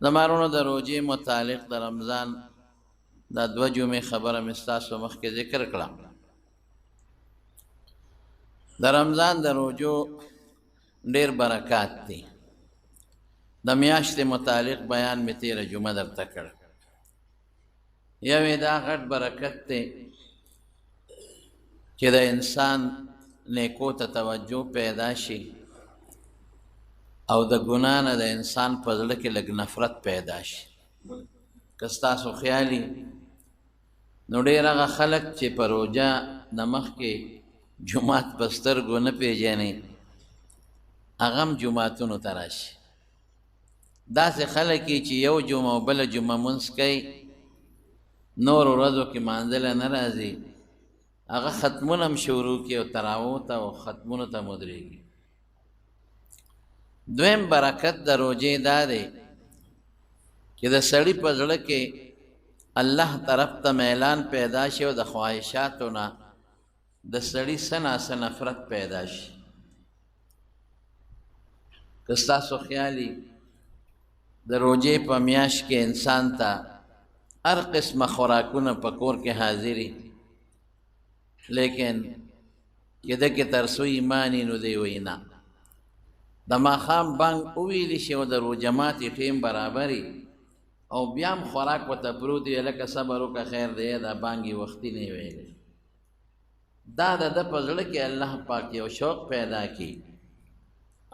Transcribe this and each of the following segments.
زمارونو د روجې متعلق د رمضان دا 2 جمعې خبره مې ستاسو مخکې ذکر کړه. د رمضان د روجو ډېر برکات دي. د میاشتې متعلق بیان مې تېره جمعه درته کړ. یوې دا غټ برکت دی چې د انسان نیکو ته توجه پیدا شي او د ګناه نه د انسان په زړه کې لږ نفرت پیدا شي. که ستاسو خیالي نو ډېر هغه خلک چې په روژه د مخکې جومات په سترګو نه پېژني هغه هم جوماتونو ته راشي. داسې خلک چې یو جمعه او بله جمعه مونځ کوي نور ورځو کې مانځله نه راځي، هغه ختمونه هم شروع کړي او تراویحو ته او ختمونو ته مدرېږي. دویم برکت د روژې دا دی چې د سړي په زړه کې الله طرف ته میلان پیدا شي او د خواهشاتو نه د سړي څه ناڅه نفرت پیدا شي. که ستاسو خیالي د روژې په میاشت کې انسان ته هر قسمه خوراکونه په کور کې حاضري، لیکن چې ده کې تر څو ایماني نو دی وایي نه. د ماښام بانګ وویلی شي او د روژه ماتې ټیم برابري او بیا هم خوراک ورته پروت وي، لکه صبر وکړه خیر دی دا بانګ یې وختي نه ویلی. دا د ده په زړه کې الله پاک یو شوق پیدا کړي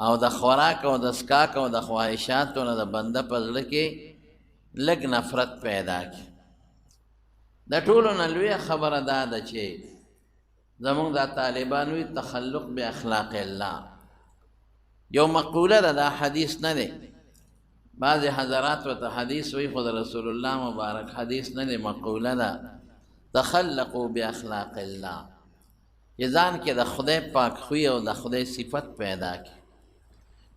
او د خوراک او د څښاک او د خواهشاتو نه د بنده په زړه کې لږ نفرت پیدا کړي. د ټولو نه لویه خبره دا ده چې زمونږ دا طالبان وي تخلق باخلاق الله. یو مقوله ده، دا حدیث نه دی. بعضې حضرات ورته حدیث وایي خو د رسول الله مبارک حدیث نه دی، مقوله ده. تخلقوا باخلاق الله، چې ځان کې د خدای پاک خوی او د خدای صفت پیدا کړي.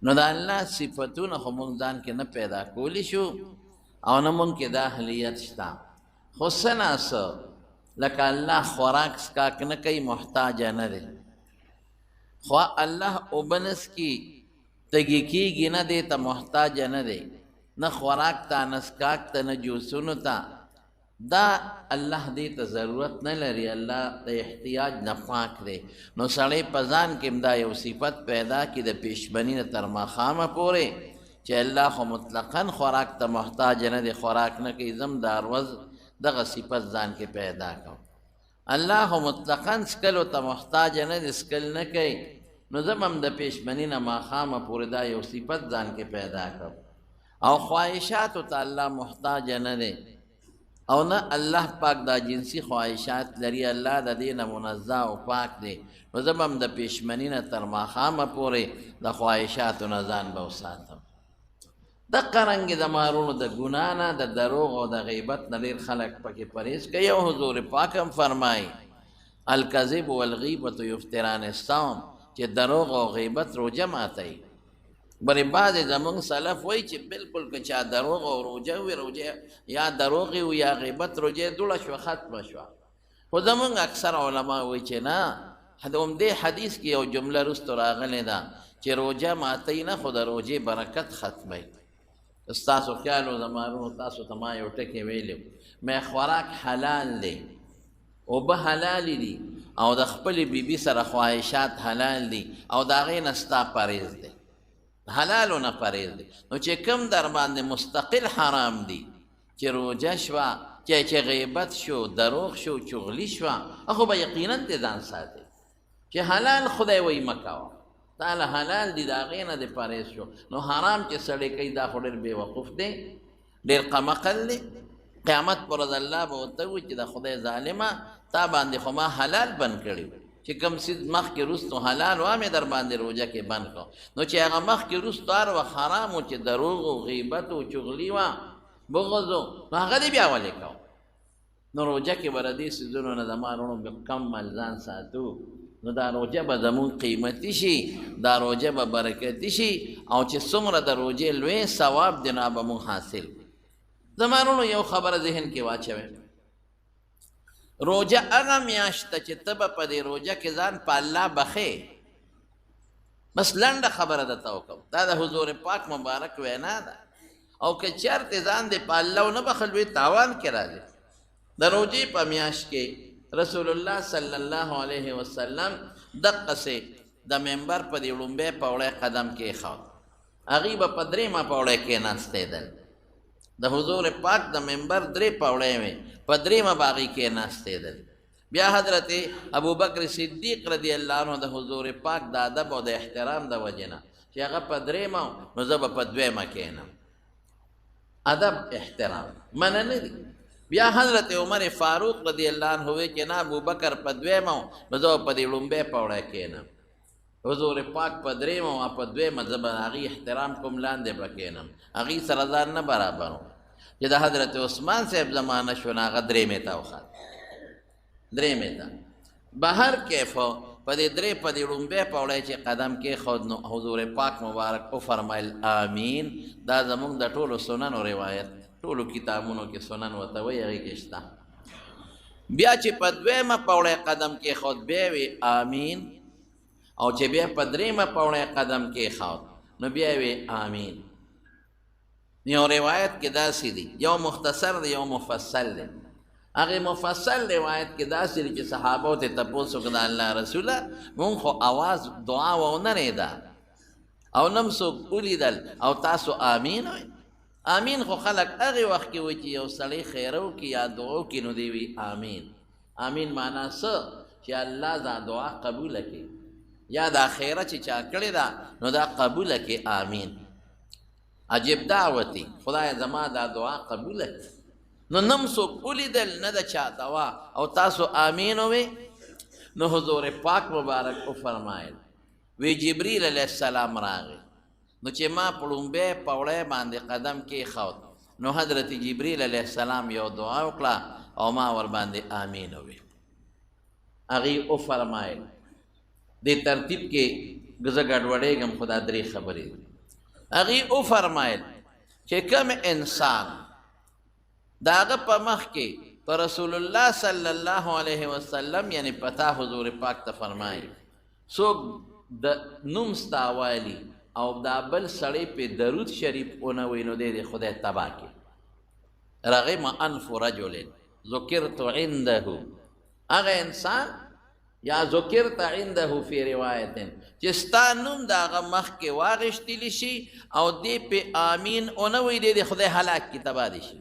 نو د الله صفتونه خو مونږ ځان کې نه پیدا کولی شو او نه مونږ کې د اهلیت شته. خو څه ناڅه لکه الله خوراک څښاک نه کوي، محتاجه نه دی. خو الله اوبه نه څښي، تږي کېږي نه، دی ته محتاجه نه دی، نه خوراک ته نه څښاک ته نه جوسونو ته. دا الله دې ته ضرورت نه لري، الله د احتیاج نه پاک دی. نو سړی په ځان کې دا یو صفت پیدا کړي د پیشبني نه تر ماښامه پورې چې الله خو مطلقاً خوراک ته محتاج نه دی، خوراک نه کوي، زم دا ورځ دغه صفت ځان کې پیدا کړم. الله خو مطلقاً څکلو ته محتاج نه دی، څکل نه کوي، نو زم هم د پیشبني نه ماښامه پورې دا یو صفت ځان کې پیدا کړم. او خواهشاتو ته الله محتاج نه دی او نه الله پاک دا جنسی خواهشات لري، الله د دې نه منزه او پاک دی. نو زه به هم د پیشمني نه تر ماښامه پورې د خواهشاتو نه ځان به وساتم. دقه رنګې د مارونو د ګناه نه، د دروغ او د غیبت نه ډېر خلک پکې پرهیز کوي. او حضور پاک هم فرمایي الکذب والغیبة یفطران الصوم، چې دروغ او غیبت روژه ماتوي. بلې بعضې زمونږ سلف وایي چې بلکل که چا دروغ او روژه وي، روژه یا دروغ وي یا غیبت، روژه دوړه شوه ختمه شوه. خو زمونږ اکثر علما وایي چې نه، د همدې حدیث کې یو جمله رستو راغلې ده چې روژه ماتوي نه، خو د روژې برکت ختموي. ستاسو خیال و زمارونو تاسو ته ما یو ټکې ویلی، مې خوراک حلال دی، اوبه حلالې دي، او د خپلې بیبي سره خواهشات حلال دي، او د هغې نه ستا پرهیز دی، حلالو نه پرهیز دی. نو چې کم در باندې مستقل حرام دي، چې روژه شوه، چې غیبت شو، دروغ شو، چغلي شوه، هغه به یقینا دې ځان ساتي چې حلال خدای وایي مه کوه، تعالی حلال دي، د هغې نه دې پرهیز شو. نو حرام چې سړی کوي دا خو ډېر بېوقوف دی، ډېر قمقل دی. قیامت پر ورځ الله به ورته وایي چې د خدای ظالمه تا باندې خو ما حلال بند کړي، چې کوم څیز مخکې وروستو حلال وه مې در باندې روژه کې بند کړو. نو چې هغه مخکې وروستو هر وخت حرام و، چې دروغ و، غیبت و، چغلي وه، بغض و، نو هغه دې بیا ولې کوو؟ نو روژه کې به د دې څیزونو نه زما وروڼو مکمل ځان ساتو، نو دا روژه به زمونږ قیمتي شي، دا روژه به برکتي شي، او چې څومره د روژې لوی ثواب دی نو به مونږ حاصل. زما وروڼو یو خبره ذهن کې واچوئ، روژه هغه میاشت ده چې ته به په دې روژه کې ځان په الله بخې. بس لنډه خبره درته وکړم، دا د حضور پاک مبارک وینا ده. او که چېرته ځان دې په الله ونه بخل وي تاوان کې راځي. د روژې په میاشت کې رسول الله صلی الله علیه وسلم دقسې د منبر په دې لومبی پوړی قدم کېښود، هغوی به په درېیمه پوړی کېناستېدل. د حضور پاک د منبر درې پوړی وې، په درېیمه به هغوی کېناستېدل. بیا حضرت ابوبکر صدیق رضی الله عنه د حضور پاک د ادب او د احترام د وجې نه چې هغه په درېیمه نو زه به په دویمه کېنم. ادب احترام منه نه دي. بیا حضرت عمر فاروق رضی الله عنه وی چې نه ابوبکر په دویمه نو زه په دې لومبی پوړی کېنم، حضور پاک په درېیمه او په دویمه زه به هغې احترام کوم، لاندې به کېنم، هغې سره ځان نه برابر و. چې د حضرت عثمان صاحب زمانه شو نو هغه درېیمې ته وخت، درېیمې ته به هر کیف په دې درې په دې لومبی پوړی چې قدم کېښود نو حضور پاک مبارک وفرمیل آمین. دا زموږ د ټولو سننو روایت، ټولو کتابونو کې سنن ورته وایي، هغې کې شته. بیا چې په دویمه پوړی قدم کېښود بیا وی آمین، او چې بیا په درېیمه پوړی قدم کېښود نو بیا وی آمین. یو روایت کې داسې دي، یو مختصر دی یو مفصل دی. هغې مفصل روایت کې داسې دي چې صحابو ته تپوس وکړه د الله رسوله مونږ خو اواز دعا ونه ریده او نه م څوک ولیدل او تاسو آمین وایئ. آمین خو خلک هغې وخت کې وایي چې یو سړی خیره وکړي یا دعا وکړي نو دی وي آمین. آمین معنا څه چې الله دا دعا قبوله کړي یا دا خیره چې چا کړې ده نو دا قبوله کړي آمین. عجیب دعوتي خدای زما دا دعا قبوله کړي نو نم څوک ولیدل نه د چا دوا او تاسو آمین ووې. نو حضور پاک مبارک وفرمایل وی جبریل علیه السلام راغی نو چې ما په لومبی پوړی باندې قدم کېښود نو حضرت جبریل علیه السلام یو دعا وکړه او ما ورباندې آمین ووې. هغې وفرمایل دې ترتیب کې زه ګډوډېږم خو دا درې خبرې دي. هغې وفرمایل چې کوم انسان د هغه په مخ کې په رسول الله صلی الله علیه وسلم یعنی پتا حضور پاک ته فرمایي څوک د نوم ستا وایلي او دا بل سړی پې درود شریف ونه وایي نو دی د خدای تباه کړي. رغم انف رجل ذکرت عنده، هغه انسان یا ذکرت عنده فی روایت چې ستا نوم د هغه مخ کې واغېشتلی شي او دی پې آمین ونه وایي دی د خدای هلاک کړي، تباه دي شي،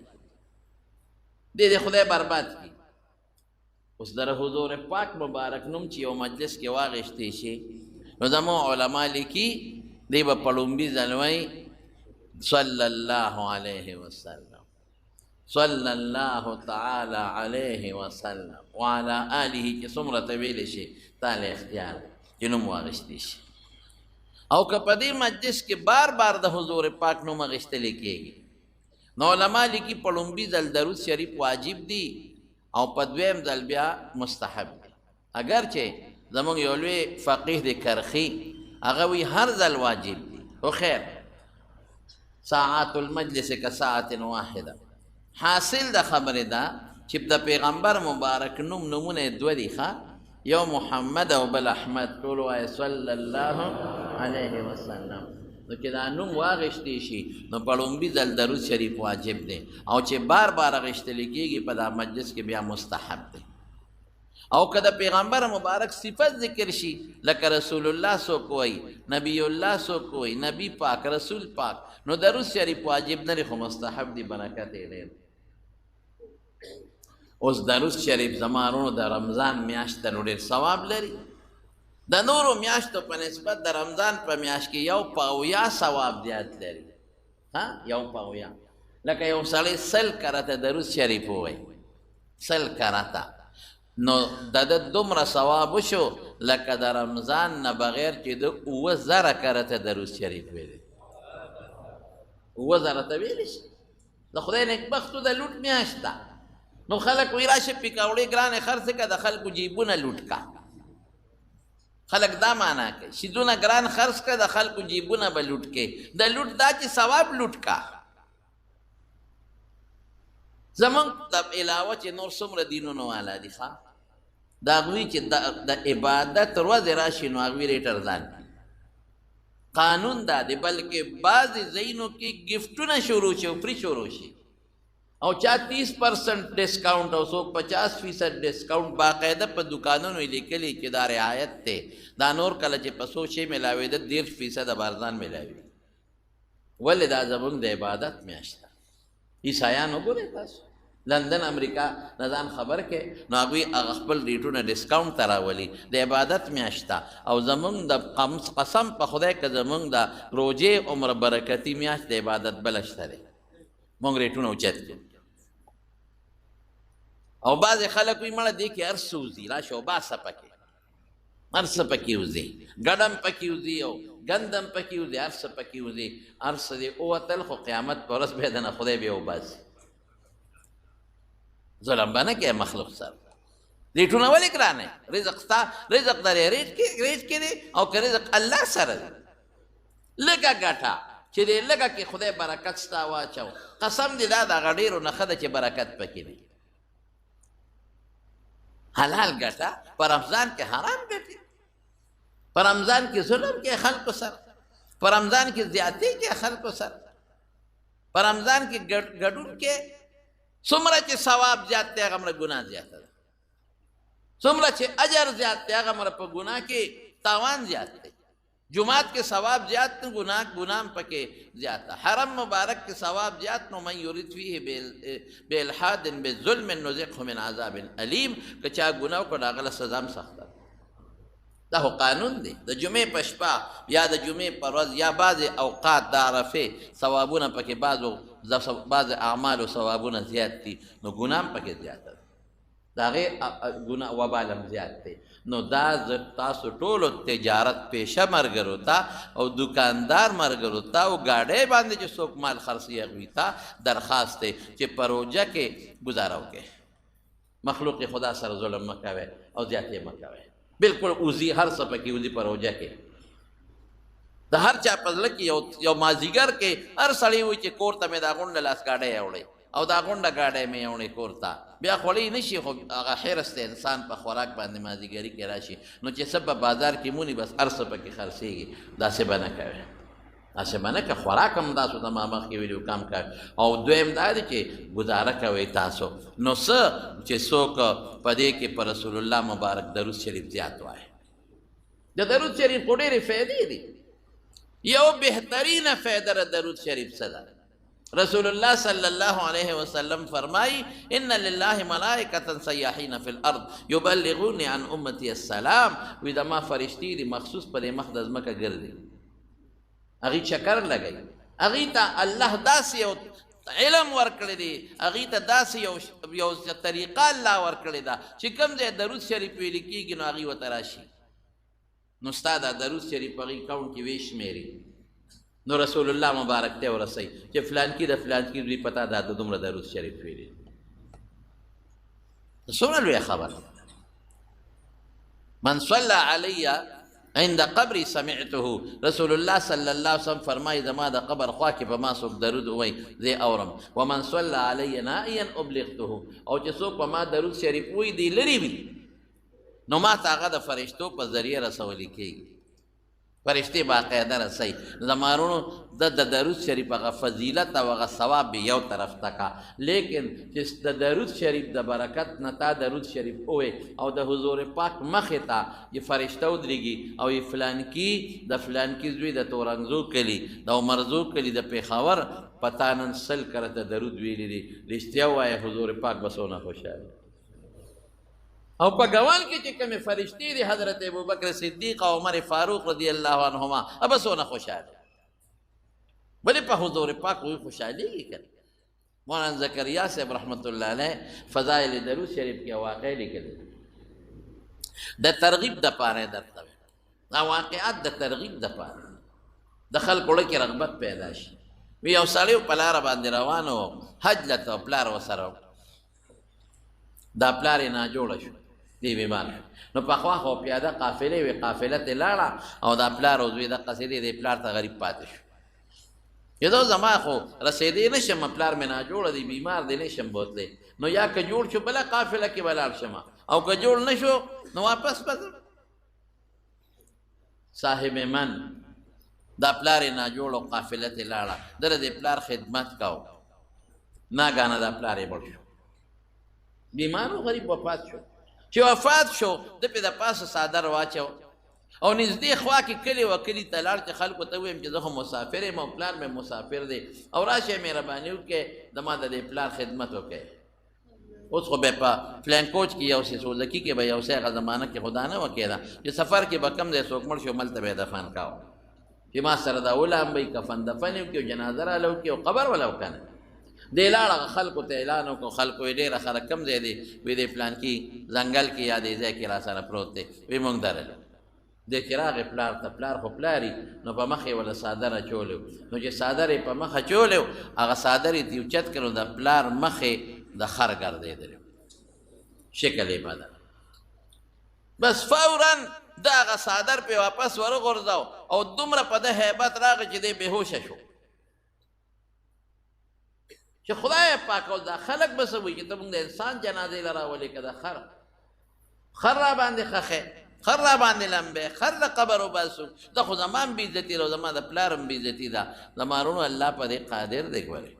دی د خدای برباد کی. اوس در حضور پاک مبارک نوم چې یو مجلس کې واغېشتی شي نو زموږ علما لیکي دی به په لومبي ځل وایي صلی الله علیه وسلم، صلی الله تعالی علیه وسلم وعلى آله چې څومره ته ویلی شي تاله اختیار چې نوم واغېشتی شي. او که په دې مجلس کې بار بار د حضور پاک نوم اخیستلی کېږي نو علما لیکي په لومبي ځل درود شریف واجب دی او په دویم ځل بیا مستحب دی. اگرچې زموږ یو لوی فقیه دی کرخي هغه وی هر ځل واجب دی، خو خیر ساعات المجلس که ساعت واحده. حاصل د خبرې ده چې د پیغمبر مبارک نومونه دوه دي ښه، یو محمد او بل احمد، ټول وایي صلی الله علیه وسلم. نو چې دا نوم واغېشتی شي نو په لومبي ځل درود شریف واجب دی او چې بار بار اغېشتلی کېږي په دا مجلس کې بیا مستحب دی. او که د پیغمبر مبارک صفت ذکر شي لکه رسول الله څوک وایي، نبی الله څوک وایي، نبی پاک، رسول پاک، نو درود شریف واجب نه دی خو مستحب دی، برکت یې ډېر. اوس درود شریف زما وروڼو د رمضان میاشت ته نو ډېر ثواب لري. د نورو میاشتو په نسبت د رمضان په میاشت کې 1 ثواب زیات لري. ها 1 لکه یو سړی 100 کرته درود شریف ووایي، 100 کرته، نو د ده دومره ثواب وشو لکه د رمضان نه بغیر چې د 9000 کرته درود شریف ویلی. 9000 ته ویلی شي. د خدای نیکبختو د لوټ میاشت ده، نو خلک وایي راشه پکوړې ګرانې خرڅې کړه د خلکو جیبونه لوټ کا. خلق دا معنا کوي شیدونه ګران خرڅ کړه د خلکو جیبونه به لوټ کې. د لوټ دا چې ثواب لوټ کا. زمونږ د علاوه چې نور څومره دینونه والا دي ښه، د هغوی چې د عبادت ورځې راشي نو هغوی ریټ ارزان دي. قانون دا دی بلکې بعضې ځایونو کې ګفټونه شروع شي او فری شروع شي او چا 30% ډسکاؤنٹ او څوک 50% ډسکاؤنٹ باقاعده په دکانونو یې لیکلي چې دا رعایت دی دا نور کله چې په څو شی میلاوېده 10% بارزان میلاوي ولې دا زموږ د عبادت میاشت ده عیسایان وګورئ تاسو لندن امریکا نه ځان خبر کې نو هغوی هغه خپل ریټونه ډسکاؤنټ ته راولي د عبادت میاشت ده او زموږ د قسم په خدای که زموږ د روژې عمر برکتي میاشت د عبادت بله شته دی مونږ ریټونه اوچت کړو او بعضې خلک وي مړه دې کې هر څه وځي راشه او باسه پکې هر څه پکې وځي ګډم پکې وځي او ګندم پکې وځي هر څه پکې وځي هر څه دې ووتل خو قیامت په ورځ بیا دنه خدای بیا وباسي ظلم به نه کوې مخلوق سره ریټونه ولې ګرانه رزق ستا رزق درې ریټ کې دی او که رزق الله سره دی لږه ګټه چې دې لږه کې خدای برکت ستا واچو قسم دې دا دغه ډېرو نښه ده چې برکت پکې دی حلال ګټه په رمضان کې حرام ګټې په رمضان کې ظلم کې خلکو سره په رمضان کې زیاتې کې خلکو سره په رمضان کې ګډون کې څومره چې ثواب زیات دی هغه مره ګناه زیاته ده څومره چې اجر زیات دی هغه مره په ګناه کې تاوان زیات دی جمعات کے ثواب زیاد تو گناہ پکے زیاد حرم مبارک کے ثواب زیاد نو من یرید فیہ بالحاد بالظلم نذقه من عذاب علیم کہ چاہ گناہ کو ڈاغل سزام سخت دا ہو قانون دے دا جمعہ پشپا یا دا جمعہ پروز یا بعض اوقات دا عرفے ثوابون پکے بعض اعمال و ثوابون زیاد تھی نو گناہ پکے زیاد دا غیر گناہ وبالم زیاد تے نو دا تاسو ټولو تجارت پیشه مرګرو ته او دکاندار مرګرو ته او ګاډۍ باندې چې څوک مال خرڅوي هغوی ته درخواست دی چې په روژه کې ګزاره وکړئ مخلوق خدا سره ظلم مه کوئ او زیاتې مه کوئ بلکل اوزي هر څه پکې اوزي په روژه کې د هر چا په زړه کې یو مازدیګر کې هر سړی وایي چې کور ته مې دا غونډه لاس ګاډۍ یوړئ او دا غونډه ګاډۍ مې یوړې کور ته بیا خوړی نشي خو هغه حرص دی انسان په خوراک باندې مازدیګري کې راشي نو چې څه به بازار کې مونی بس هر څه پکې خرڅېږي داسې به نه کوئ داسې به نه که خوراک هم تاسو ته ما مخکې ویلي کم کوئ او دویم دا دی چې ګزاره کوئ تاسو نو څه چې څوک په دې کې په رسول الله مبارک درود شریف زیات وایي د درود شریف خو ډېرې فایدې دي یو بهترینه فایده د درود شریف څه ده رسول اللہ صلی اللہ علیہ وسلم فرمائی ان للہ ملائکتا سیاحین فی الارض یبلغون عن امتی السلام وی دا ما فرشتی دی مخصوص پر مخدز مکہ گردی اگی چکر لگئی اگی تا اللہ داسی علم ورکڑی دی اگی تا داسی یو طریقہ اللہ ورکڑی دا چکم دے درود شریف ویلی کی گنو اگی و تراشی نستادا درود شریف اگی کون کی ویش میری نو رسول الله مبارک ته ورسئ چې فلان کې د فلان کې دوی پتا دا د دومره درود شریف ویلي څومره لویه خبره من صلى علی عند قبری سمعته رسول الله صلی الله علیه وسلم فرمایي زما د قبر خوا کې په ما څوک درود ووایي زه اورم ومن صلى علی نائیا ابلغته او چې څوک په ما درود شریف ووایي دی لرې وي نو ما ته هغه د فرشتو په ذریعه رسولی کېږي فرشتے باقاعدہ رسائی زمانونو د درود شریف هغه فضیلت او هغه ثواب به یو طرف تکا لیکن چې د درود شریف د برکت نه تا درود شریف اوه او د حضور پاک مخې ته یې فرشته ودرېږي او یې فلان کی د فلان کی زوی د تورنګزو کلي د عمرزو کلي د پیښور پتا نن سل کرته درود ویلی دي رښتیا وایه حضور پاک به څونه خوشحاله او په ګوان کې چې کومې فرشتې دي حضرت ابوبکر صدیق او عمر فاروق رضی الله عنهما ابه څونه خوشحاله بلې په حضور پاک وی خوشحالېږي که مولانا زکریا صاحب رحمت الله علیه فضایل درود شریف کې واقع لیکلي د ترغیب دپاره یې درته دا واقعات د ترغیب دپاره د خلکو زړه کې رغبت پیدا شي وی یو سړی په لاره باندې روان و حج لته پلار ورسره دا پلار یې ناجوړه شو دی بیمار نو پخوا خو پیاده قافلې وې قافله ته لاړه او دا پلار او زوی دقسې دی دی پلار ته غریب پاتې شو یدو زما خو رسېدی نشم پلار مې ناجوړه دی بیمار دی نشم بوتلی نو یا که جوړ شو بله قافله کې به لاړ شم او که جوړ نه شو نو واپس به صاحب من دا پلار یې ناجوړ او قافله ته لاړه دله د پلار خدمت کو ناګانه دا پلار یې مړ شو بیمار و غریب وفات شو چې وفات شو د پې د پاسه څادر واچو او نږدې خوا کې کلي و کلي ته لاړ چې خلکو ته ووایم چې زه خو مسافر یم او پلار مې مسافر دی او راشئ مهرباني وکړئ د ما د دې پلار خدمت وکړئ اوس خو به په پلین کوچ کې یو څه سوزکي کې به یو څه هغه زمانه کې خدا نه وکېده چې سفر کې به کم ځای څوک مړ شو ملته به یې دفن کاوه چې ما سره دا ولامبئ کفن دفن یې وکړي او جنازه راله وکړي او قبر وله وکنه دی لاړه خلکو ته اعلان وکړو خلکو یې ډېره خلک کم ځای دی وی دی پلانکي ځنګل کې یا دې ځای کې را سره پروت دی وی موږ درلو دی چې راغې پلار ته پلار خو پلاري نو په مخ یې وله څادر اچولی نو چې څادر یې په مخ اچولی هغه څادر یې تیو چت کړو د پلار مخ یې د خر ګرځېدلی شکل یې بدل بس فورا د هغه څادر پې واپس ورغورځاو او دومره په ده هیبت راغی چې دی بېهوشه شو چې خدای پاک او دا خلک به څه وایي چې ته مونږ د انسان جنازې له راولې که د خر را باندې خښې خر را باندې لمبې خر د قبر وباسو دا خو زما هم بېعزتي ده زما د پلار هم بېعزتي ده زما وروڼو الله په دې قادر دی ګورې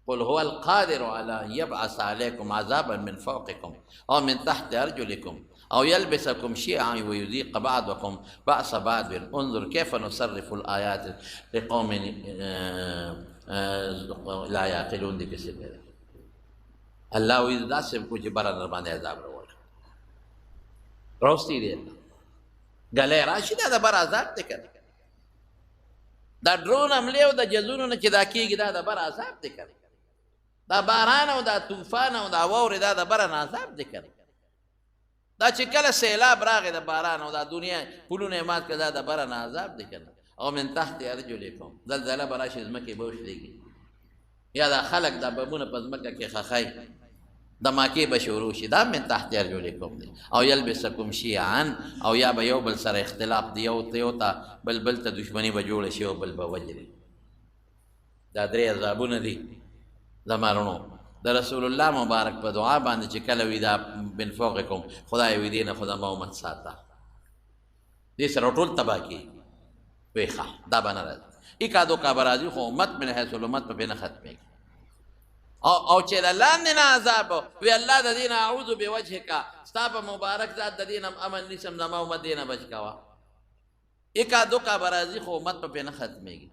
قل هو القادر على ان يبعث عليكم عذابا من فوقكم او من تحت ارجلكم او يلبسكم شيعا ويذيق بعضكم بأس بعض انظر كيف نصرف الآيات لقوم لا يعقلون دي کسی پیدا اللہ وی داسې کو چې بره در باندې عذاب راوړي روستی دی ګلی راشي دا د بر عذاب دی که دا ډرون حملې او د جزونو نه چې دا کېږي دا د بر عذاب دی که دا باران او دا طوفان او دا واورې دا د بره نه عذاب دی که دا چې کله سیلاب راغی د باران او دا دنیا پلونه یې مات کړه دا د بره نه عذاب دی که او من تحت ارجلکم زلزله به راشي ځمکې به وشلېږي یا دا خلک دا بمونه په ځمکه کې خښی دماکې به شروع شي دا من تحت ارجلکم دی او یلبسکم شیعا او یا به یو بل سره اختلاف دی یو ته بل ته دشمني به جوړه شي او بل به وجري دا درې عذابونه دي زما وروڼو د رسول الله مبارک په دعا باندې چې کله وي دا من فوقکم خدای وي دې نه خو زما امت ساته دې سره ټول تباه کېږي وی خواه دا بنا راځي ایکا دوکا به راځي خو امت من حیث الامت په پې نه ختمېږي او چې د لاندې نه عذاب وی الله د دې نه اعوذ بوجهکه ستا په مبارک ذات د دې نه امن نیسم زما امت دې نه بچ کوه ایکا دوکا به راځي خو امت په پې نه ختمېږي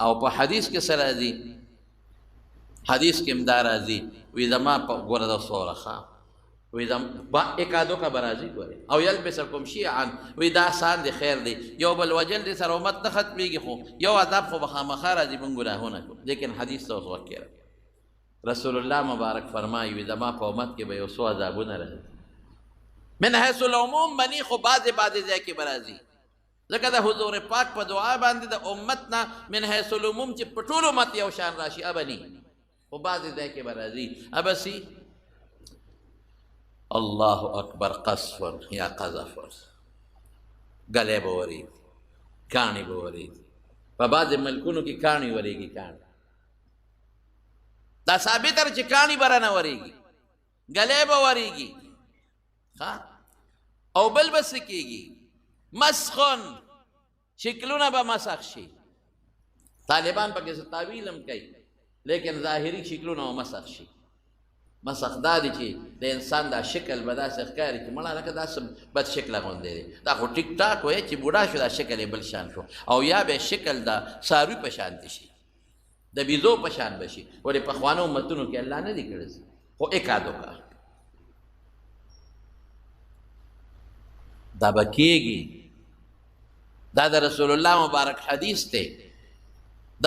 او په حدیث کې څه راځي حدیث کې هم دا راځي وی زما په ګوره د سوره ښه وی ایکا دوکا به راځي ګورې او یلبسکم شیعا وی دا آسان دی خیر دی یو بل وجل دی سره امت نه ختمېږي خو یو عذاب خو به خامخا راځي موږ ګناهونه کوو لیکن حدیث ته اوس وکې رسول الله مبارک فرمایي وی زما په امت کې به یو څو عذابونه راځي من حیث العموم بني خو بعضې ځای کې به راځي ځکه د حضور پاک په دعا باندې د امت نه من حیث العموم چې په ټول امت یو شان راشي ابني خو بعضې ځای کې به راځي ابسي الله اکبر قصفر یا قذفر گلے به ورېږي کاڼي به ورېږي په بعضې ملکونو کې کاڼي ورېږي کاڼي دا ثابت ده چې کاڼي به رانه ورېږي گلې به ورېږي او بل به څه کېږي مسخن شکلونه به مسخ شي طالبان پکې څه تعویل هم کوي لیکن ظاهري شکلونه به مسخ شي مسخ دا دی چې د انسان دا شکل به داسې ښکاري چې مړه لکه داسې بد شکله غوندې دی دا خو ټیک ټاک وایي چې بوډا شو دا شکل یې بل شان شو او یا به شکل د څاروي په شانتې شي د بیزو په شان به شي ولې پخوانو امتونو کې الله نه دی کړی خو ایکا دوکا دا به کېږي دا د رسول الله مبارک حدیث دی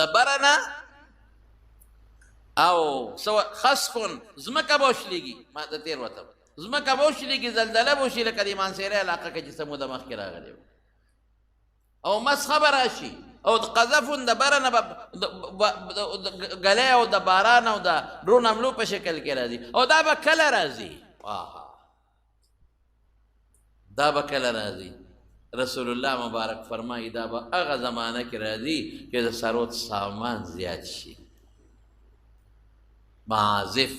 د بره نه او خسفن ځمکه به وشلېږي ما ته تېر وته ځمکه به وشلېږي زلزله به وشي لکه د مانسیرۍ علاقه کې چې څه موده مخکې راغلی او مسخه به راشي او قذفن د بره نه ګلی او د باران او د ډرون حملو په شکل کې راځي او دا به کله راځي دا به کله راځي رسول الله مبارک فرمایي دا به هغه زمانه کې راځي چې د ثروت سامان زیات شي معازف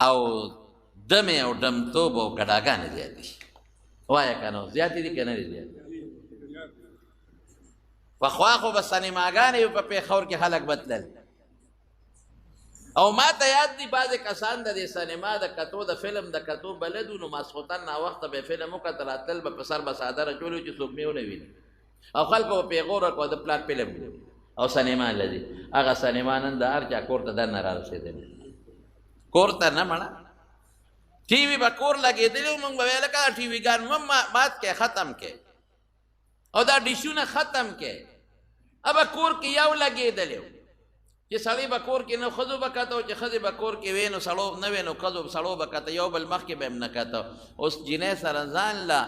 او دمې او دمتوب او ګډاګانې زیاتې شي وایه که نو زیاتې دي که نه دي زیاتې پخوا خو به سینماګانې په پېښور کې خلک به تلل او ما ته یاد دي بعضې کسان د دې سینما د کتو د فلم د کتو بلد وو نو ماسخوتن ناوخته به یې فلم وکتل راتلل به په سر به څادر اچولی وو چې څوک مې ونه ویني او خلکو به پېغور ورکړه د پلار فلم او سینما لدي هغه سینما نن د هر چا کور ته دننه را رسېدلې کور ته نه مړه ټي وي به کور لګېدلي وو موږ به ویل که ټي ویګان مات کې ختم کې او دا ډیشونه ختم کې ابه کور کې یو لګېدلی و چې سړی به کور کې نه ښځو به کته او چې ښځې به کور کې وې نو سړو نه وې نو ښځو سړو به کته یو بل مخکې به هم نه کته اوس جینۍ سره ځان له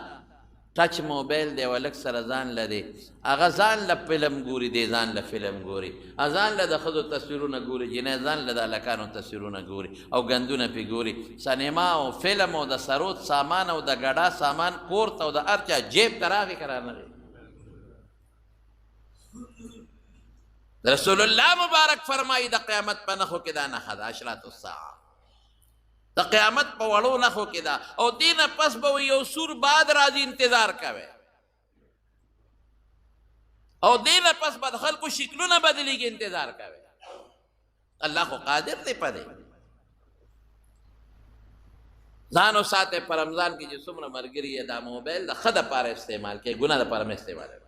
ټچ موبایل دی ولک سره ځان له دی هغه ځان له فلم ګوري دی ځان له فلم ګوري ځان له د ښځو تصویرونه ګوري جینۍ ځان له د هلکانو تصویرونه ګوري او ګندونه پې ګوري سینما او فلم او د سرود سامان او د ګډا سامان کور ته او د هر چا جیب ته راغی که رانغی رسول الله مبارک فرمایي د قیامت په نښو کې دا نښه ده اشراط الساعه د قیامت په وړو نښو کې ده او دې نه پس به یو سور باد راځي انتظار کوئ او دې نه پس به د خلکو شکلونه بدلېږي انتظار کوئ الله خو قادر دی په دې ځان وساتئ په رمضان کې چې څومره ملګري یې دا موبایل د ښه دپاره استعمال کوي ګناه دپاره مه استعمالوئ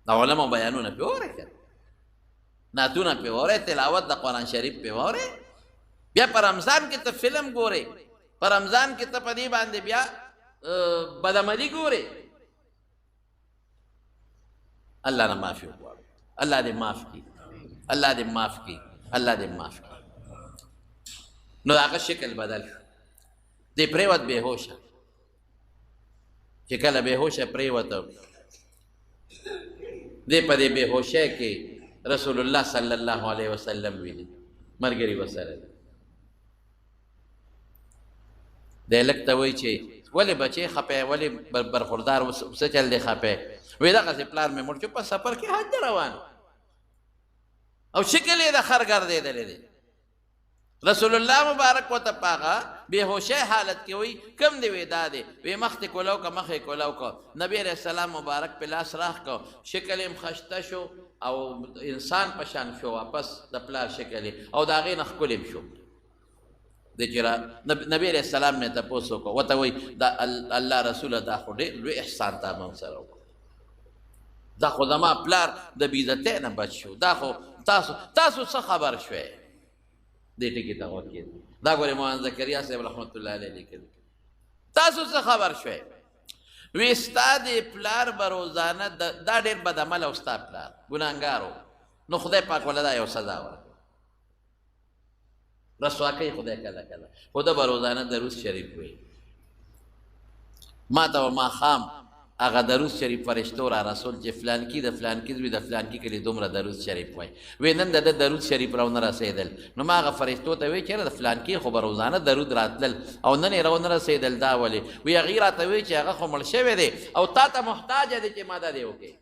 د علماو بیانونه پې واورئ که نعتونه پې واورئ تلاوت د قرآن شریف پې واورئ بیا په رمضان کې ته فلم ګورئ په رمضان کې ته په دې باندې بیا بدعملي ګورئ الله نه معافي وغواړو الله دې معاف کړي الله دې معاف کړي الله دې معاف کړي نو د هغه شکل بدل شو دې پرېوت بېهوشه چې کله بېهوشه پرېوته دې په دې بېهوشۍ کې رسول الله صلی الله علیه وسلم ویلي ملګري ورسره دی هلک ته وایي چې ولې بچې خپی ولې برخوردار څه چل دی خپی وایي دغسې پلار مې مړ شو په سفر کې حج ته روان او شکل یې د خر ګرځېدلی دی رسول الله مبارک ورته په هغه بېهوشۍ حالت کې وایي کم دی وی دا دی وی مخ دې کولو که مخ یې کولو که نبي علیه السلام مبارک په لاس راخ که شکل یې خشته شو او انسان په شان شو واپس د پلار شکل او د هغې نه ښکلی شو د چې نبي علیه السلام نه تپوس وکړو ورته وایي دا الله رسوله دا خو ډېر لوی احسان تا موږ سره وکړو دا خو زما پلار د بېعزتۍ نه بچ شو دا خو تاسو څه خبر شوئ دې ټکي ته غوږ کېږدئ دا ګورې مولانا زکریا صاحب رحمت الله علیه لیکلي تاسو څه خبر شوئ وی ستا د پلار به روزانه دا ډېر بد عمل او ستا پلار ګناهګار و نو خدای پاک وله دا یو سزا ورکړه رسوا کوي خدای کله کله خو ده به روزانه درود شریف وایي ما ته به ماښام هغه درود شریف فرشتو را رسول چې فلانکي د فلانکي زوی د فلانکي کلي دومره درود شریف وایي وی نن د ده درود شریف راونه رسېدل نو ما هغه فرشتو ته وایي چېرې د فلانکي خو به روزانه درود راتلل او نن یې راونه رسېدل دا ولې وی هغې راته وایي چې هغه خو مړ شوی دی او تا ته محتاجه دی چې مدد یې وکړې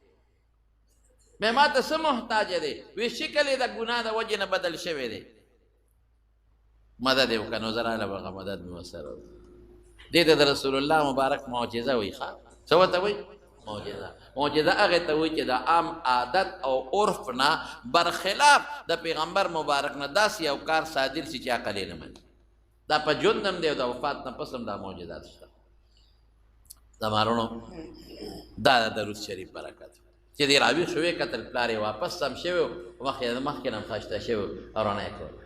مې ما ته څه محتاجه دی وی شکل یې د ګناه د وجې نه بدل شوی دی مدد یې وکړه نو زه راغلم هغه مدد مې ورسره وکړه دې ته د رسول الله مبارک معجزه وایي ښه څه ورته وایي معجزه هغې ته وایي چې د عام عادت او عرف نه برخلاف د پیغمبر مبارک نه داسې یو کار صادر شي چې عقل یې نه مني دا په ژوند هم دی او د وفات نه پس هم دا معجزات شته زما وروڼو دا د درود شریف برکت چې دې راویښ شوې کتل پلار یې واپس سم شوی و مخکې نه هم خشته شوی او رڼا یې کړی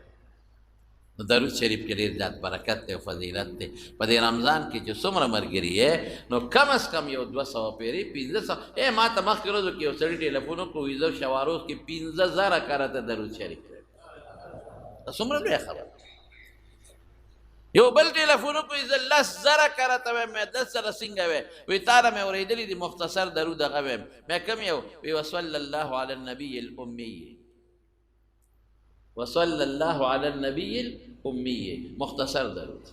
نو درود شریف کې ډېر زیات برکت دی او فضیلت دی په دې رمضان کې چې څومره ملګري یې نو کم از کم یو 200 پیرې 1500 ما ته مخکې ورځو کې یو سړي ټیلیفون وکړو ویزه شواروز کې 15000 کرته درود شریف دی دا څومره لویه خبره یو بل ټیلیفون وکړو ویزه 10000 کرته ویم مې 10 سره څنګه وی وی تا نه مې اورېدلي دي مختصر درود هغه ویم مې کوم یو وی وصلی الله علی النبي الأمی وصلى الله على النبي الأمي مختصر درود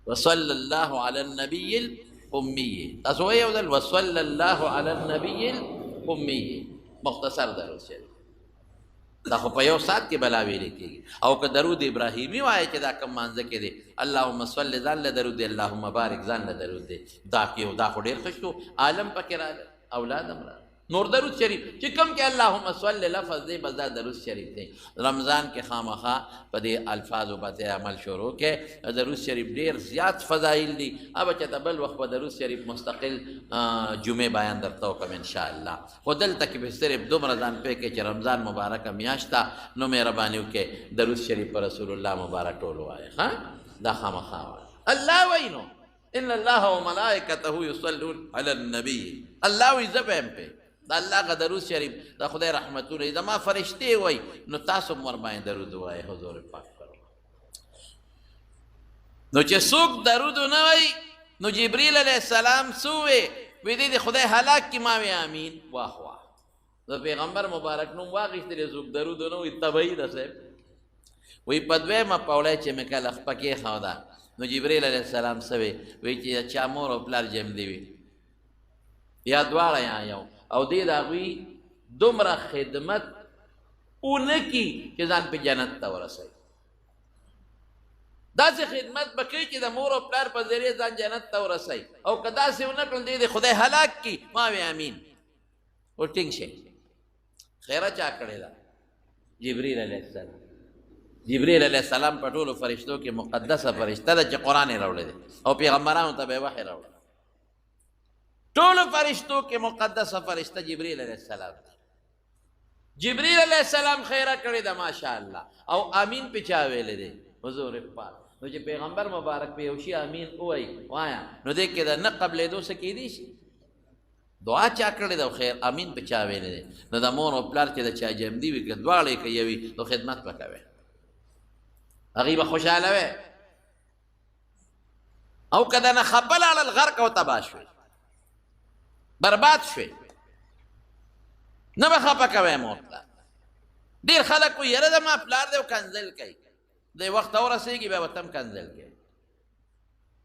وصلى الله على النبي الأمي أسوأ يودل وصلى الله على النبي الأمي مختصر درود شريف دا خو په یو سات کې بلا ویلې کېږي. او که درود ابراهیمي وایي چې دا کم مانځه کې دی اللهم صل ځان له درود دی، اللهم بارک ځان له درود دی، دا کې دا خو ډېر ښه شو. عالم پکې راغی، اولاد هم راغی. نور درود شریف چې کوم کې اللهم صل لفظ دی بس دا درود شریف دی. رمضان کې خامخا په دې الفاظو باندې عمل شروع کې. درود شریف ډېر زیات فضایل دي. اب چې بل وخت په درود شریف مستقل جمعه بیان درته وکم ان شاء الله. خو دلته کې به صرف دومره ځان پې کې چې رمضان مبارکه میاشت ده، نو مهرباني وکړئ درود شریف پر رسول الله مبارک ټول وایي. ها دا خامخا وایي. الله وینو ان الله وملائکته یصلون علی النبی. الله وی زبم په دا الله کا درود شریف دا خدای رحمتونه زما فرشته وای، نو تاسو مر باندې درود وای حضور پاک کرو. نو چې څوک درود نه وای نو جبرئیل علیہ السلام سوې وی دې خدای هلاک کی ما وی امین. واه واه د پیغمبر مبارک نوم واغښتل څوک درود نه وی تبعید صاحب وی پدوی ما پاولای چې مکل خپکه خاودا. نو جبرئیل علیہ السلام سوې وی چې چا مور او پلار جمع دی وی یا دواړه یا یو او دې دا غوي دومره خدمت اونکی چې ځان په جنت ته ورسوي. داسې خدمت بکوي چې د مور او پلار په ذریعه ځان جنت ته ورسوي. او که داسې ونه کړل دې خدای هلاک کی ما وی امین. او ټینګ شي خیره چا کړې ده جبرئیل علیه السلام. جبرئیل علیه السلام په ټولو فرشتو کې مقدسه فرشته ده چې قرآن یې راوړی دی او پیغمبرانو ته به یې وحی راوړی. ټولو فرشتو کې مقدسه فرشته جبرئیل علیہ السلام. جبرئیل علیہ السلام خیره کړې ده ماشاء الله. او امین په چا ویلې دی حضور پاک. نو چې پیغمبر مبارک په یو شي امین وایي وایا نو دې کې د نه قبلېدو څه کېدی شي دعا چا کړې ده خیر امین په چا ویلې دی. نو د مور او پلار چې د چا جمدي وي که دواړه یې کوي نو خدمت به کوي هغې به خوشحاله وی. او که د نه خپه لاړل غرق او تباه شوي برباد شوي نه به خپه کوی مور ته. ډېر خلک وایي یاره زما پلار دی او کنځل کوي دی وخت ورسېږي بیا ورته هم کنځل کوي.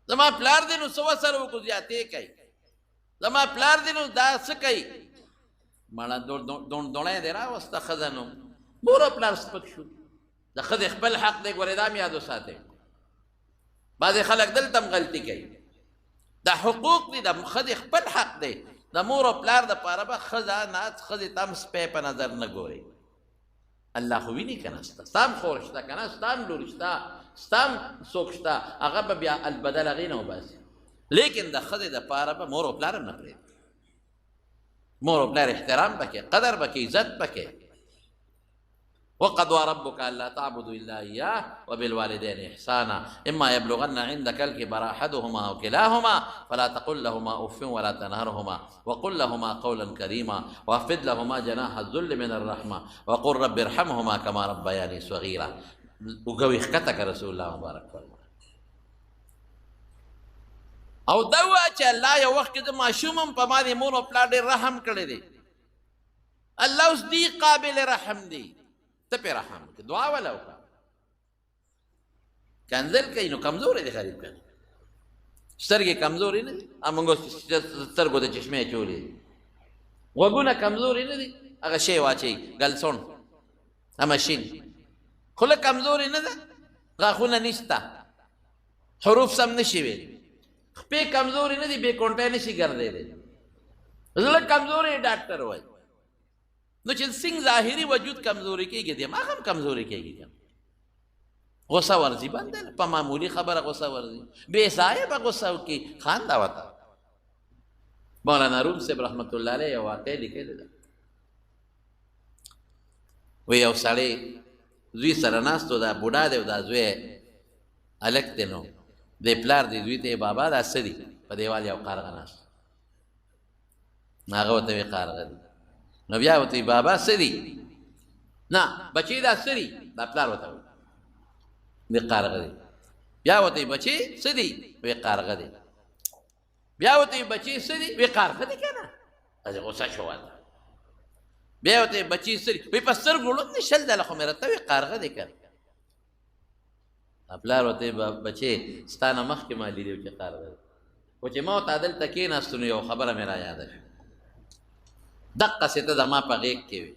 زما پلار دی نو څه ورسره وکړو زیاتې کوي. زما پلار دی نو دا څه کوي مړه دوڼی دی راوسته ښځه نو مور او پلار سپک شو. د ښځې خپل حق دی ګورې دا م یاد وساتئ. بعضې خلک دلته هم غلطي کوي. دا حقوق دي د ښځې خپل حق دی. د مور او پلار دپاره به ښځه ښځې ته هم سپی په نظر نه ګوري. الله خو ویني که نه ستا هم خور شته که نه ستا هم لور شته ستا هم څوک شته هغه به بیا البدل هغې نه وباسي. لیکن د ښځې دپاره به مور او پلار هم نه پرېږدي. مور او پلار احترام پکې قدر پکې عزت پکې. وقضى ربك الا تعبدوا الا اياه وبالوالدين احسانا اما يبلغن عندك الكبر احدهما او كلاهما فلا تقل لهما اف ولا تنهرهما وقل لهما قولا كريما واخفض لهما جناح الذل من الرحمه وقل رب ارحمهما كما ربياني صغيرا. وقوي خطك رسول الله مبارك فرمائے. او دوا چې الله یو وخت کې ماشوم په باندې مور او پلار ډېر رحم کړی دی. الله اوس دې قابل رحم دی ته پې رحم وکړه دعا وله وکړه. کنځل کوي نو کمزوری دی غریب کنه سترګې کمزورې نه دي موږ سترګو ته چشمې اچولې دي. غوږونه کمزورې نه دي هغه شی واچوي ګلسون مشین. خوله کمزورې نه ده غاښونه نشته حروف سم نشي ویلی. خپې کمزورې نه دي بې کونټی نشي ګرځېدی. زړه کمزورې ډاکټر وایي. نو چې څنګه ظاهري وجود کمزوري کېږي دماغ هم کمزوري کېږي. غصه ورځي بنده په معمولي خبره غصه ورځي بې صاحبه غصه وکړي خانده ورته. مولانا روم صاحب رحمت الله علیه یو واقع لیکلې ده. وی یو سړی زوی سره ناست و دا بوډا دی او دا زوی هلک دی نو د پلار دی زوی ته بابا دا څه دي په دیوال یو قارغه ناست. هغه ورته وی قارغه دی. نو بیا ورته بابا څه دي نه بچی دا څه دي دا پلار ورته وی د قارغه دی. بیا ورته بچی څه دي وی قارغه دی. بیا ورته بچی څه دي وی قارغه دی که نه هسې غصه شو ورته. بیا ورته بچی څه دي وی په سترګو ړوند دی شل ځله خو مې راته وی قارغه دی که. پلار ورته بچی ستا نه مخکې ما لیدی چې قارغه دی خو چې ما ورته دلته کېناستو نو یو خبره مې را یاده شوه. دقسې ته زما په غېږ کې وې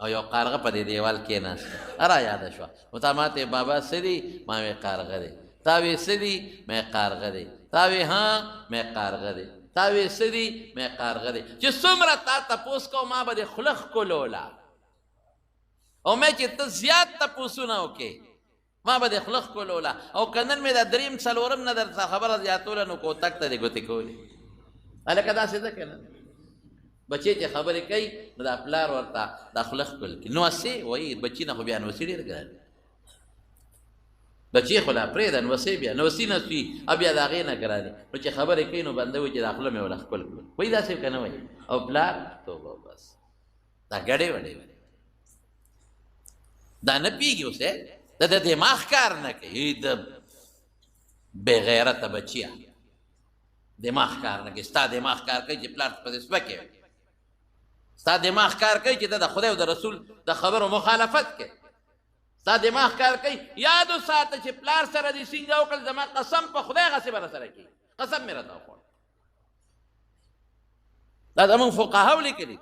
او یو قارغه په دې دیوال کېناسته را یاده شوه نو تا ما ته بابا څه دي ما وې قارغه دی تا وې څه دي مې قارغه دی تا وې ها مې قارغه دی تا وې څه دي مې قارغه دی چې څومره تا تپوس کو ما به دې خوله ښکلوله او مې چې ته زیات تپوسونه وکې ما به دې خوله ښکلوله او که نن مې دا دریم څلورم نه درته خبره زیاتوله نو کوتک ته دې ګوتې کولې هلکه داسې ده که نه بچی چې خبرې کوي نو دا پلار ورته دا خوله ښکل کړي نوسې وایي بچي نه خو بیا نوسې ډېر ګران بچی خو لا پرېږده نوسې بیا نوسي نه سوي او بیا د هغې نه ګرانې نو چې خبرې کوي نو بنده وایي چې دا خوله مې وله ښکل کړل وایي داسې که نه وایي او پلار توبه بس دا ګډې وډې دا نه پوهېږي اوس د دماغ کار نه کوي د بې غیرته بچیه دماغ کار نه کوي ستا دماغ کار کوي چې پلار ته پسې سپکې وي ستا دماغ کار کوي چې ته د خدای او د رسول د خبرو مخالفت کوي ستا دماغ کار کوي یاد وساته چې پلار سره دې څنګه وکړل زما قسم په خدای هغسې به راسره کوي قسم مې راته وخوړ دا زمونږ فقهاو لیکلي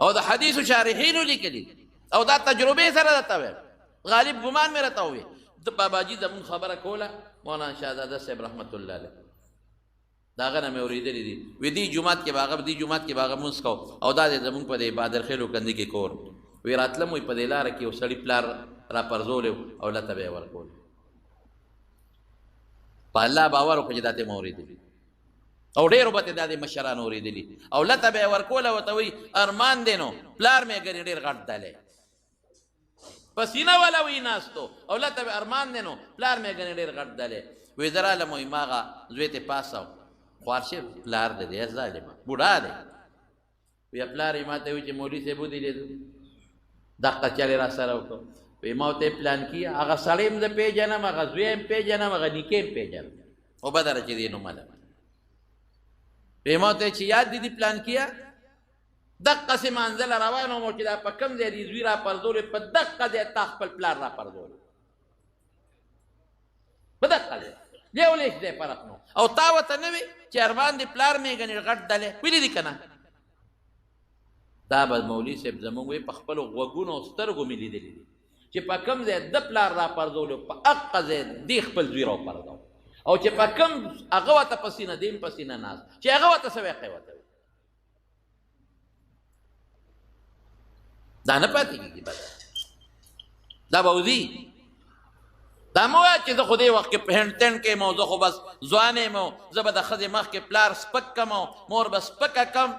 او د حدیثو شارحینو لیکلي او دا تجربې سره درته وایم غالب ګمان مې راته ووایي د باباجي زمونږ خبره کوله مولانا شهزاده صاحب رحمت الله علیه د هغه نه مې اورېدلي دي وی دې جومات کې به هغه لمونځ کو او دا دی زمونږ په دې بادرخیلو کندي کې کور وی راتلم وی په دې لاره کې یو سړي پلار راپرځولی او لته به یې ورکول په الله باور وکړه چې دا ته مې اورېدلي او ډېرو به ته دا د مشرانو اورېدلي او لته به یې ورکول او ورته وایي ارمان دی نو پلار مې ګنې ډېر غټ دلی په سینه والا وی ناستو او لته به ارمان دی نو پلار مې ګنې ډېر غټ دلی وی زه رالم وی ما هغه زوی ته پاسه خوارشه پلار دی دی ظالمه بوډا دی وی پلار یې ما ته وایي چې مولوي صاحب ودرېدو دقه چلې را سره وکړو وی ما ورته پلان کیه هغه سړی هم زه پېژنم هغه زوی هم پېژنم هغه نیکه هم پېژنم او بدره چې دی نومله وی ما ورته چې یاد دي پلان کیه دقسې مانځله روان وم چې دا په کوم ځای دې زوی را پرځولې په دقه ځای تا خپل پلار را پرځولې په دقه ځای یو لیش دی فرق نو او تا ورته نه وي چې ارمان دې پلار مې ګنې غټ دلی ویلي دي که نه دا به مولوي صاحب زمونږ وایي په خپلو غوږونو او سترګو مې لیدلي دي چې په کوم ځای د پلار را پرځولو په هغه ځای دې خپل زوی را پرځو او چې په کوم هغه ورته په سینه دې هم په سینه ناست چې هغه ورته څه ویقې ورته وي دا نه پاتې کېږي بس دا به وځي دا مه وایه چې زه خو دې وخت کې په هینډ تینډ کې یم او زه خو بس ځوان یم او زه به د ښځې مخکې پلار سپک کم او مور به سپکه کم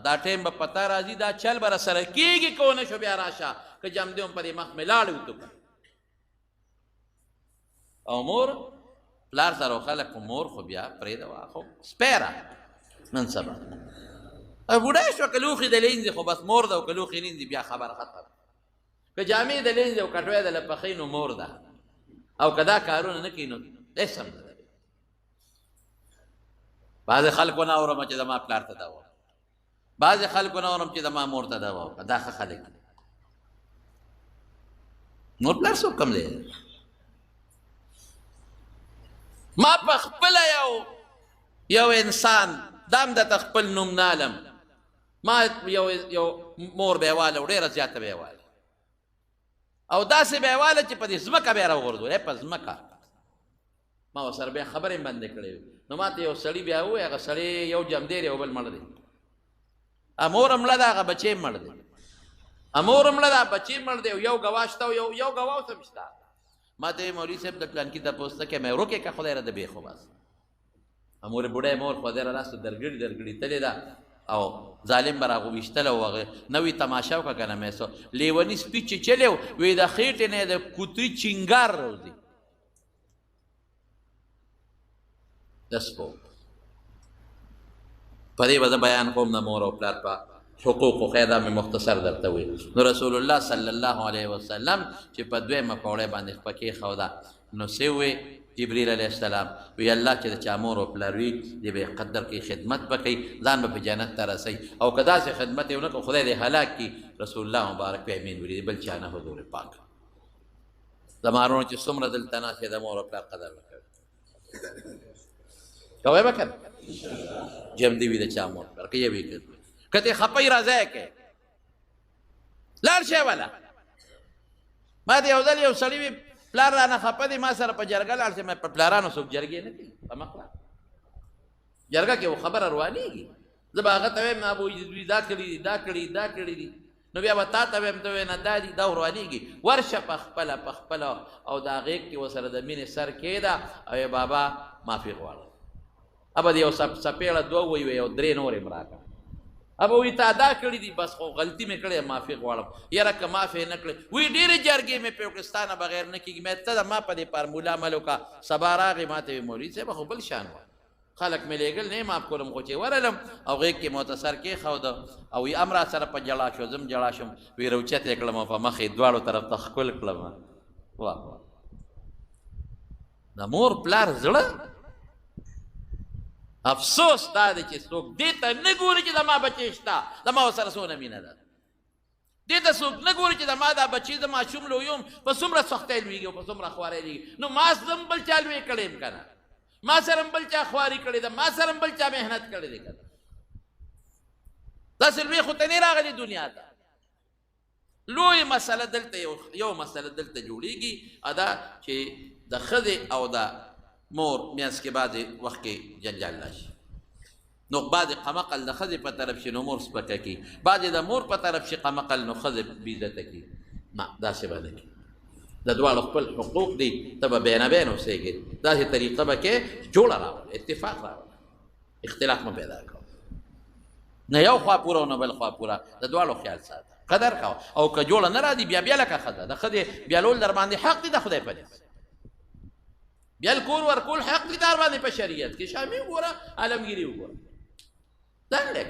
دا ټیم به پته راځي دا چل به راسره کېږي که ونه شو بیا راشه که جمدې هم په دې مخ مې لاړې وتو او مور پلار سره خلک خو مور خو بیا پرېږده خو سپیره نن سبا بوډۍ شوه که لوښي د لینځي خو بس مور ده او که لوښي لینځي بیا خبره ختم که جامې د لینځي او کټوی د له پخۍ نو مور ده او که دا کارونه نه کوي نو هېڅ هم نه ده بعضې خلکو نه اورم چې زما پلار ته دا ووایه بعضې خلکو نه اورم چې زما مور ته دا ووایه دا ښه خلک دي مور پلار څوک کم دی ما په خپله یو انسان دام درته خپل نوم نالم ما یو مور به یې واله او ډېره زیاته به یې واله او داسې به یې واله چې په دې ځمکه به یې راوغورځول په ځمکه ما ورسره بیا خبرې بندې کړې وې نو ما ته یو سړي بیا ووایي هغه سړی یو جمدیر یو بل مړ دی مور هم مړه ده هغه بچی هم مړ دی مور هم مړه ده بچی هم مړ دی یو ګواه شته او یو ګواه اوس هم شته ما ته مولوي صاحب د پلانکي تپوس ته کې مې ورکې که خدای راته بېخو بس مور بوډۍ مور خدای را لاستو درګړي تلې ده او ظالم به راغوویشتله او هغه نوې تماشه وکړه که نه مې څه لیوني سپي چې چلی و وی د خېټې نه یې د کوتري چینګار راوځي د سپو په دې به زه بیان کوم د مور او پلار په حقوقو خیر دا مې مختصر درته وي نو رسول الله صلی الله علیه وسلم چې په دویمه پوړۍ باندې خپه کېښوده نو څه ووی جبریل علیه السلام وی الله چې د چا مور او پلار وي دې به یې قدر کوي خدمت به کوي ځان به په جنت ته رسوي او که داسې خدمت یې ونه کړو خدای دې هلاک کړي رسول الله مبارک په امین ویلي بل چا نه حضور پاک زما وروڼو چې څومره دلته ناست یې د مور او پلار قدر وکړي کوی به که نه جمدې وي د چا مور پلار که یې وي که کته خپای راځه کې لار شي ولا ما دې یو ځل یو سړی وي پلار رانه خپه دی ما سره په جرګه لاړ شي مې په پلارانو څوک جرګې نه کوي په مخله جرګه کې خبره روانېږي زه به هغه ته وایم ابو دوی دا کړي دي نو بیا به تا ته وایم ته وایې نه دا دي دا روانېږي ورشه په خپله او دا غېږ کې ورسره د مینې سر کېږده او یې بابا معافي غواړه ابه د یو څپېړه دوه ووایي یو درې نورې م راکړه ابه وایي تا دا کړي دي بس خو غلطي مې کړې معافي غواړم یاره که معافي نه کړې وایي ډېرې جرګې مې پرې وکړې ستا نه بغیر نه کېږي مې ته ما په دې فارموله عمل وکړه سبا راغې ما ته وایي مولوي صاحب خو بل شان وه خلک مې لېږل نه یې معاف کړم خو چې ورغلم او غېږ کې مو ته سر کېښوده او وایي هم را سره په ژړا شو زه ژړا شوم وایي روچت یې کړم او په مخ یې دواړو طرف ته ښکل کړم واه واه د مور پلار زړه افسوس دا دی چې څوک دې ته نه ګوري چې زما بچی شته زما ورسره څونه مینه ده دې ته څوک نه ګوري چې زما دا بچی د ماشوم لوی یم په څومره سختۍ لویږي او په څومره خوارۍ لویږي نو ما زه هم بل چا لوی کړی یم که نه ما سره هم بل چا خواري کړې ده ما سره هم بل چا محنت کړی دی که نه داسې لوی خو ته نه راغلی دنیا ته لوی مسله دلته یو مسله دلته جوړېږي ادا چې د ښځې او د مور میانس کې بعد وخت کې جنجال راشي نو بعد قمقل د ښځې په طرف شي نو مور سپکه کي بعد د مور په طرف شي قمقل نو ښځې بېعزته کي نه داسې به نه کي د دواړو خپل حقوق دي ته به بینه بین اوسېږي داسې طریقه به کې جوړه راوله اتفاق راوله اختلاف مه پیدا کوه نه یو خوا پوره او نه بل خوا پوره د دواړو خیال ساته قدر کوه او که جوړه نه راځي بیا لکه ښځه د ښځې بیالول در باندې حق دي د خدای په نس بیل کور ورکول حق دي در باندې په شریعت کې شامي وګوره عالمګیري وګوره دا لک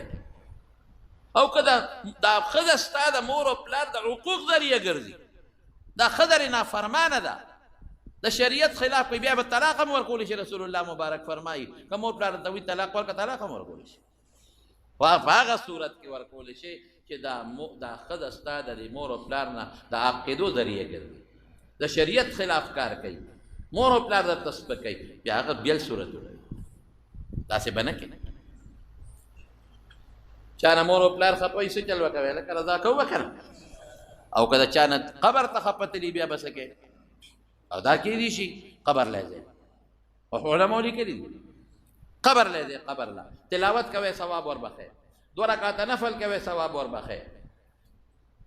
او که دا ښځه ستا د مور او پلار د حقوق ذریعه ګرځي دا ښځه نافرمانه ده د شریعت خلاف کوي بیا به طلاق هم ورکولی شي رسول الله مبارک فرمایي که مور پلار ته وي طلاق ورکړه طلاق هم ورکولی شي په هغه صورت کې ورکولی شي چې دا ښځه ستا د مور او پلار نه د عقیدو ذریعه ګرځي د شریعت خلاف کار کوي مور او پلار درته سپکوي بیا هغه بیل صورتونه داسې به نه کړي چا نه مور او پلار خپوي څه چل وکوي لکه رضا کوو که نه او که د چا نه قبر ته خپتلي بیا به څه کوې او دا کېدی شي قبر لی ځای او علماو لیکلي دي قبر لی ځای قبر لا تلاوت کوئ ثواب وربخی 2 رکعته نفل کوئ ثواب وربخی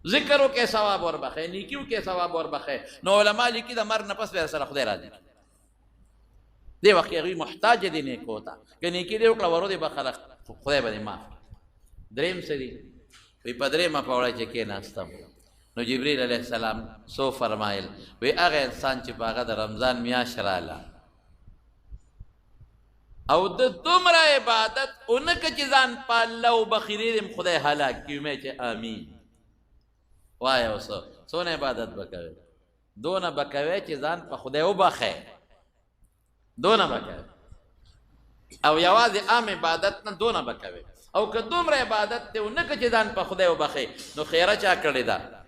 ذکر وکړئ ثواب وربخی نیکي وکړئ ثواب وربخی نو علما لیکي د مرګ نه پس بیا سره خدای راځي دې وخت کې هغوی محتاج دي نیکو ته که نیکي دې وکړه ورو دې به خلک خدای به دې معاف کړي درېیم څه دي وایي په درېیمه پوړه چې کېناستم نو جبریل علیه السلام سو فرمایل وی هغه انسان چې په هغه د رمضان میاشت راله او د دومره عبادت اونکه چې ځان په الله وبخیرې دم خدای هلاک کړي مې چې آمین وایه اوس څونه عبادت به کوې دونه به کوې چې ځان په خدای وبخې دونه به کوې او یوازې عام عبادت نه دونه به کوې او که دومره عبادت دی اونکه چې ځان په خدای وبخې نو خیره چا کړې ده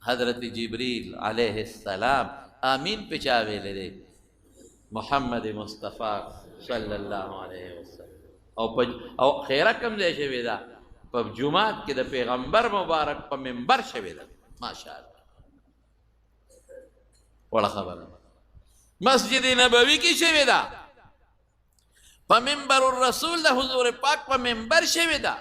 حضرت جبریل علیه السلام آمین پہ چا ویلے دے محمد مصطفیٰ صلی اللہ علیہ وسلم او خیره کم ځای شوې ده په جومات کې د پیغمبر مبارک په منبر شوې ده ماشاءالله وړه خبره مسجد نبوي کې شوې ده په منبر الرسول د حضور پاک په منبر شوې ده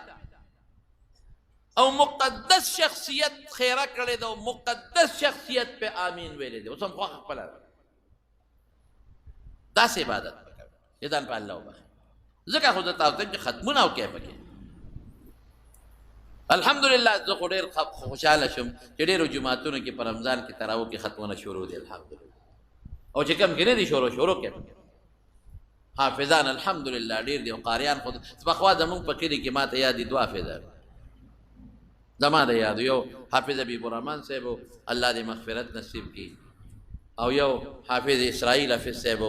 او مقدس شخصیت خیره کړی ده او مقدس شخصیت په آمین ویلی دی اوس هم خوښه خپله ده داسې عبادت به کوي چې ځان په الله وبخي ځکه خو زه تاسو ته چې ختمونه وکړئ پکې الحمدلله زه خو ډېر خوشحاله شوم چې ډېرو جوماتونو کې په رمضان کې تراوو کې ختمونه شروع دي الحمدلله او چې کوم کې نه دي شروع کړي حافظان الحمدلله ډېر دي او قاریان خو پخوا زمونږ په کلي کې ما ته یاد دي 2 حافظان زما د یادو یو حافظ حبیب الرحمن صاحب الله دې مغفرت نصیب کړي او یو حافظ اسرائیل حافظ صاحب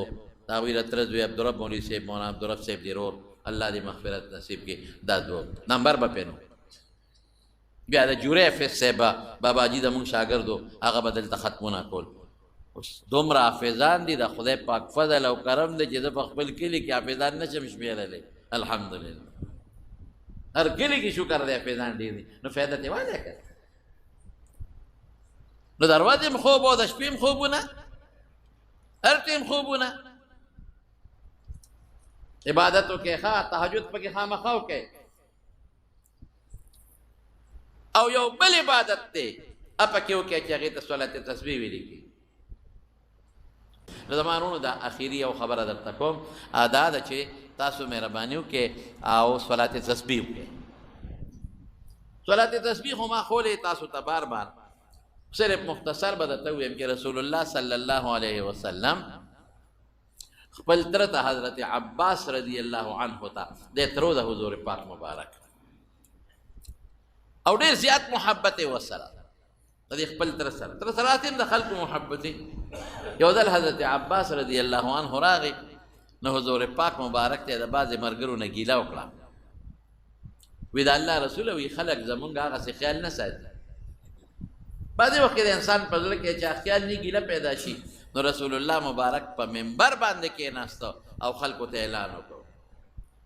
د هغوی رترز وی عبدالرب مولوي صاحب مولانا عبدالرب صاحب دې رور الله دې مغفرت نصیب کړي دا 2 نمبر به پې نو بیا د جوړې حافظ صاحب باباجي زمونږ شاګردو هغه به دلته ختمونه کول اوس دومره حافظان دي د خدای پاک فضل او کرم دی چې زه په خپل کلي کې حافظان نشم شمېرلی الحمدلله هر کلی کې شکر دی فیضان ډېر دی نو فایده ترې والی کړه نو د ورځې م خوب او د شپې م خوبونه هر ټیم خوبونه عبادت وکړئ ښه تهجد پکې خامخا وکړئ او یو بل عبادت دی پکې وکړئ چې هغې ته صلات تسبیح ویلي کړي نو زما وروڼو دا اخري یو خبره درته کوم دا ده چې تاسو مهرباني وکړئ او صلات تسبیح وکړئ صلات تسبیح خو ما خولی تاسو ته بار بار صرف مختصر به درته ویم چې رسول الله صلی الله علیه وسلم خپل تره ته حضرت عباس رضی الله عنه ته د ترو د حضور پاک مبارک او ډېر زیات محبت یې ورسره د دې خپل تره سره تره سره هم د خلکو محبت یو ځل حضرت عباس رضی الله عنه راغی نو حضور پاک مبارک ته د بعضې ملګرو نه ګیله وکړه وی د الله رسوله وی خلک زمونږ هغسې خیال نه ساتي بعضې وخت کې د انسان په زړه کې چا خیال نه ګیله پیدا شي نو رسول الله مبارک په منبر باندې کېناسته او خلکو ته اعلان وکړو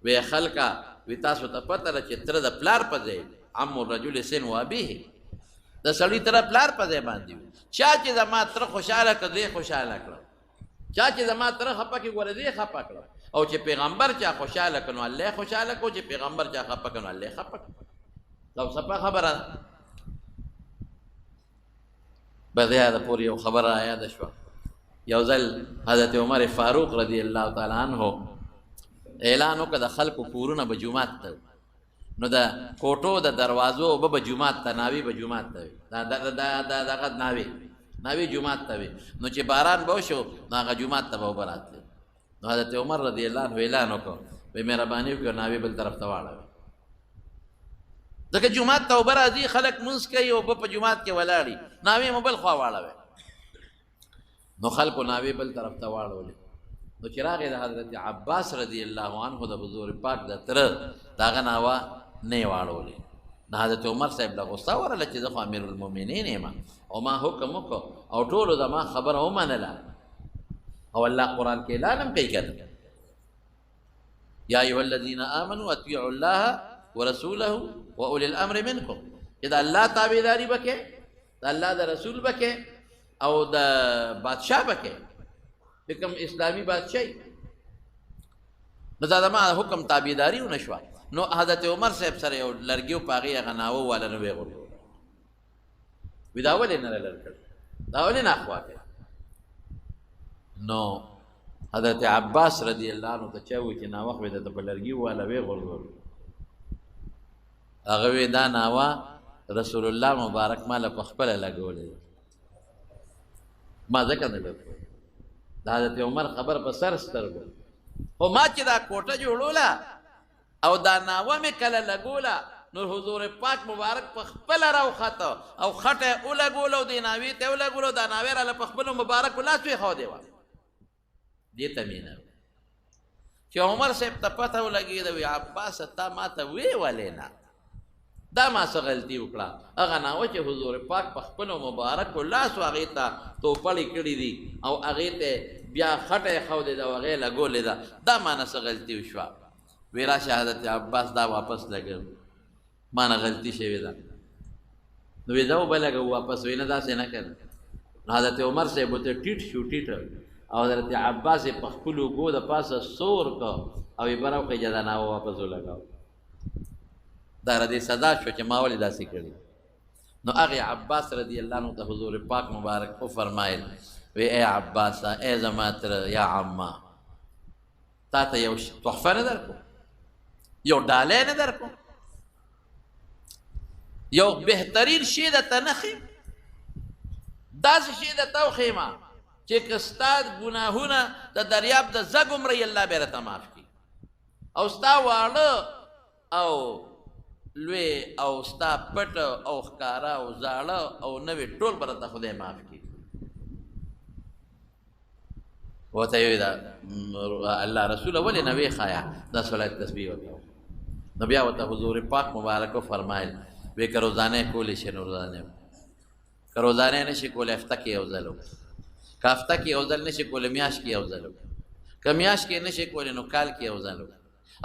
وی خلکه وی تاسو ته پته ده چې تره د پلار په ځای عم الرجل سن و ابیه د سړي تره پلار په ځای باندې وي چا چې زما تره خوشحاله کړ دی خوشحاله کړه چا چې زما تره خفه کړي ګوره دی خفه کړه او چې پیغمبر چا خوشحاله کړ نو الله خوشحاله کړو چې پیغمبر چا خفه کړ نو الله خفه کړ او صفه خبره بده یاده پورې یو خبره یاده شوه یو ځل حضرت عمر فاروق رضی الله تعالی عنه اعلان وکړه د خلکو کورونه به جومات ته نو د کوټو د دروازو به جومات ته ناوې به جومات ته وي دغه ناوې جومات ته وي نو چې باران به وشو نو هغه جومات ته به اوبه راتلې نو حضرت عمر رضی الله عنه اعلان وکړو وایي مهرباني وکړئ ناوې بل طرف ته واړوئ ځکه جومات ته اوبه راځي خلک لمونځ کوي اوبه په جومات کې ولاړي ناوې مو بل خوا واړوئ نو خلکو ناوې بل طرف ته واړولې نو چې راغی د حضرت عباس رضی الله عنه د حضور پاک د تره د هغه ناوه نه یې واړولې نو حضرت عمر صاحب له غصه ورله چې زه خو امیر المؤمنین یم او ما حکم وکړو او ټولو زما خبره ومنله او الله قرآن کې اعلان هم کوي کنه یا ایها الذین آمنوا اطیعوا الله ورسوله واولی الامر منکم چې د الله تابعداري وکړې د الله د رسول وکړې او د بادشاه وکړې د کوم اسلامي بادشاهي نو دا زما حکم تابعداري ونه شوه نو حضرت عمر صاحب سره یو لرګي په هغې هغه ناوه واله نه ویې غورځول وي دا ولې نه لر کړ دا ولې نه اخوا کړ نو حضرت عباس رضی الله عنه ته چا ووایي چې ناوه خو یې درته په لرګي واله ویې غورځول هغه وی دا ناوه رسول الله مبارک ماله په خپله لګولې ما ځکه نه لګول د حضرت عمر خبر په سر سترګو خو ما چې دا کوټه جوړوله او دا ناوه مې کله لګوله نو حضور پاک مبارک په خپله راوخته او خټه یې ولګوله او دې ناوې ته یې ولګوله دا ناوې راله په خپلو مبارکو لاس ویښودې وه دې ته مینه چې عمر صاحب ته پته ولګېده وی عباسه تا ما ته ویې ولې نه دا ما څه غلطي وکړه هغه ناوه چې حضور پاک په خپلو مبارکو لاسو هغې ته توپړې کړي دي او هغې ته بیا خټه یې ښودې ده او هغې یې لګولې ده دا ما نه څه غلطي وشوه وی راشه حضرت عباس دا واپس لګو ما نه غلطي شوې ده نو وی دا وبه لګو واپس وی نه داسې نه کړه نو حضرت عمر صاحب ورته ټیټ شو ټیټ او حضرت عباس یې په خپلو اوږو د پاسه سور کړ او یې بره وخېجه دا ناوه واپس ولګاو دا ردی صدا شو چې ما ولې داسې کړي نو هغې عباس رضی الله عنه ته حضور پاک مبارک وفرمایل وی ای عباسه ای زما تره یا عمه تا ته یو تحفه نه در کوم یو ډالۍ نه در کوم یو بهترین شی درته نه ښیم داسې شی درته وښیمه چې که ستا ګناهونه د دریاب د زګ عمرې الله به راته معاف کړي او ستا واړه او لوی او ستا پټ او ښکاره او زاړه او نوې ټول به راته خدای معاف کړي ورته یې ویل الله رسوله ولې نه ویې ښایه دا صلات تسبیح وکړه نو بیا ورته حضور پاک مبارک وفرمایل وی که روزانه کولی شي نو روزانه که روزانه نه شي کولی هفته کې یو ځل که هفته کې یو ځل نه شي کولی میاشت کې یو ځل که میاشت کې نه شي کولی نو کال کې یو ځل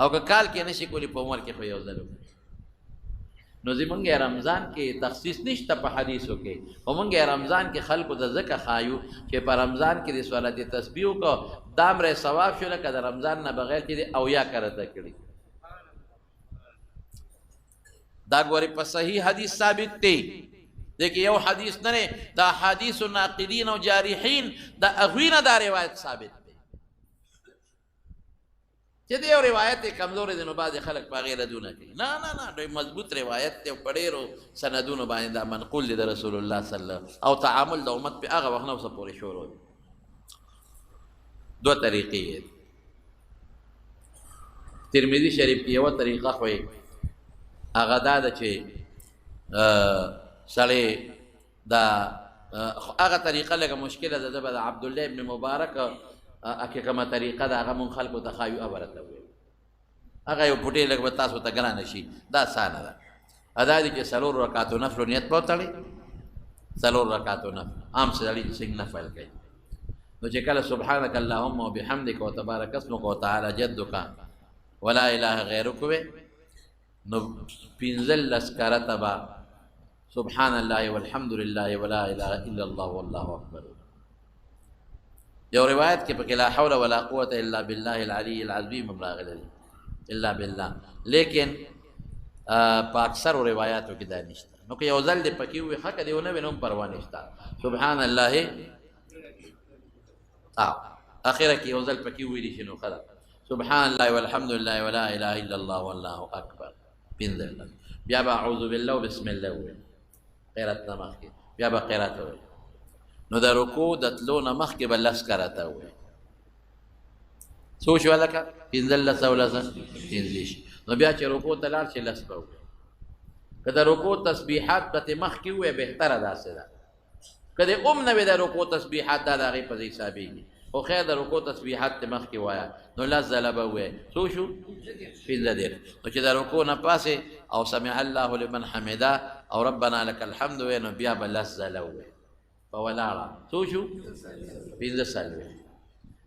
او که کال کې نه شي کولی په عمر کې خو یو ځل نو زمونږ رمضان کې تخصیص نشته په حدیثو کې، خو مونږ رمضان کې خلکو ته ځکه ښایو چې په رمضان کې د صلات تسبیح وکړو، دا امر ثواب شو لکه د رمضان نه بغیر چې د اویا کرته کړي. دا ګورې په صحیح حدیث ثابت دی. دیکھیں یو حدیث نه دا حدیث ناقدین او جارحین دا اغوی نه دا روایت ثابت دی چې دی یو روایت کمزور دی نو بعض خلک په غیر دونه کوي. نه نه نه دوی مضبوط روایت دی په ډیرو سندونو باندې دا منقول دی د رسول الله صلی الله او تعامل د امت په هغه وخت نو څه پورې شروع دی. دو طریقې ترمذی شریف کې یو طریقه خو هغه دا ده چې سړی دا هغه طریقه لږه مشکله ده. د عبدالله ابن مبارک اکه کومه طریقه ده هغه مونږ خلکو ته ښایو هغه راته وویل. هغه یو پوټی لږ به تاسو ته ګرانه شي. دا اسانه ده. دا دی چې څلور رکعاتو نفلو نیت به وتړئ. څلور رکعاتو نفل عام سړي چې څنګه نفل کوي نو چې کله سبحانک اللهم وبحمدک وتبارک اسمک وتعالى جدک ولا اله غیرک وې نو پنځل لسکرته به سبحان الله والحمد لله ولا اله الا الله والله اکبر. یو روایت کې پکې لا حول ولا قوة الا بالله العلی العظیم راغلی الا بالله، لیکن په اکثر روایاتو کې دا نشته. نو که یو ځل دې پکې وي حق دی ونه وي نو پروا نشته. سبحان الله اخره کې یو ځل پکې ویلی شي نو خلاص سبحان الله والحمد لله ولا اله الا الله والله اکبر پنځل. بیا به اعوذ بالله بسم الله وي قرات نمخ کې بیا به قرات وي نو د رکوع د تلو نه مخکې به لس کرته وي. څو شو لکه پنځل لس او لس پنځه نو بیا چې رکوع ته لاړ شي لس به وي. که د رکوع تسبیحات به مخکې وي بهتره داسې ده. که د نه وي د رکوع تسبیحات دا د هغې په ځای حسابېږي خو خیر د رکوع تسبیحات ته مخکې وایه نو لس ځله به ووایې. څو شو پنځه دېرش. نو چې د رکوع نه پاسې او سمع الله لمن حمده او ربنا لك الحمد وې نو بیا به لس ځله ووایې په ولاړه. څو شو پنځه څلوېښت.